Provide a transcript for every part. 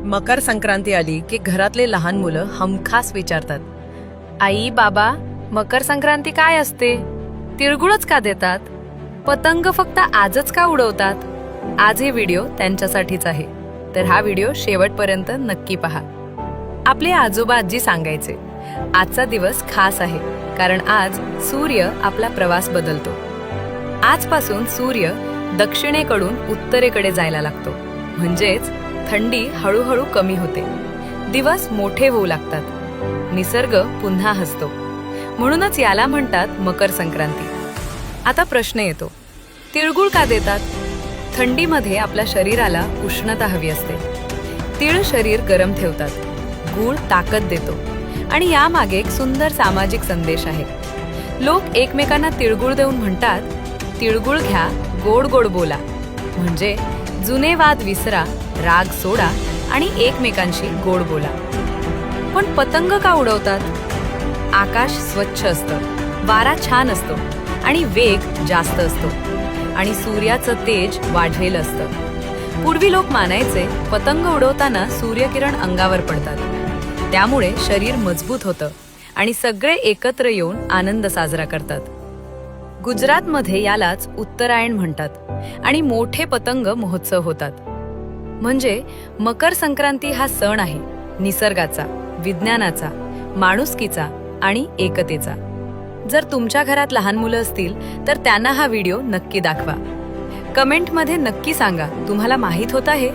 मकर संक्रांती आली की घरातले लहान मुलं हमखास विचारतात, आई बाबा, मकर संक्रांती काय असते? तिळगुळच का देतात? पतंग फक्त आजच का उडवतात? आज हे व्हिडिओ त्यांच्यासाठीच आहे, तर हा व्हिडिओ शेवटपर्यंत नक्की पहा. आपले आजोबा आजी सांगायचे, आजचा दिवस खास आहे कारण आज सूर्य आपला प्रवास बदलतो. आजपासून सूर्य दक्षिणेकडून उत्तरेकडे जायला लागतो, म्हणजेच थंडी हळूहळू कमी होते, दिवस मोठे होऊ लागतात, निसर्ग पुन्हा हसतो. म्हणूनच याला म्हणतात मकर संक्रांती. आता प्रश्न येतो, तिळगुळ का देतात? थंडीमध्ये आपल्या शरीराला उष्णता हवी असते. तिळ शरीर गरम ठेवतात, गूळ ताकद देतो आणि यामागे एक सुंदर सामाजिक संदेश आहे. लोक एकमेकांना तिळगुळ देऊन म्हणतात, तिळगुळ घ्या, गोड गोड बोला. म्हणजे जुने वाद विसरा, राग सोडा आणि एकमेकांशी गोड बोला. पण पतंग का उडवतात? आकाश स्वच्छ असतं, वारा छान असतो आणि वेग जास्त असतो आणि सूर्याचं तेज वाढलेलं असतं. पूर्वी लोक मानायचे, पतंग उडवताना सूर्यकिरण अंगावर पडतात, त्यामुळे शरीर मजबूत होतं आणि सगळे एकत्र येऊन आनंद साजरा करतात. गुजरातमध्ये यालाच उत्तरायण म्हणतात आणि मोठे पतंग महोत्सव होतात. म्हणजे मकर संक्रांती हा सण आहे निसर्गाचा, विज्ञानाचा, माणुसकीचा आणि एकतेचा. जर तुमच्या घरात लहान मुलं असतील तर त्यांना हा व्हिडिओ नक्की दाखवा. कमेंटमध्ये नक्की सांगा तुम्हाला माहित होतं हे,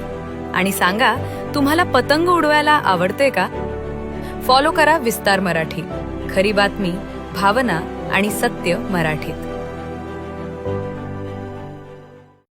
आणि सांगा तुम्हाला पतंग उडवायला आवडते का? फॉलो करा विस्तार मराठी, खरी बातमी, भावना आणि सत्य मराठीत.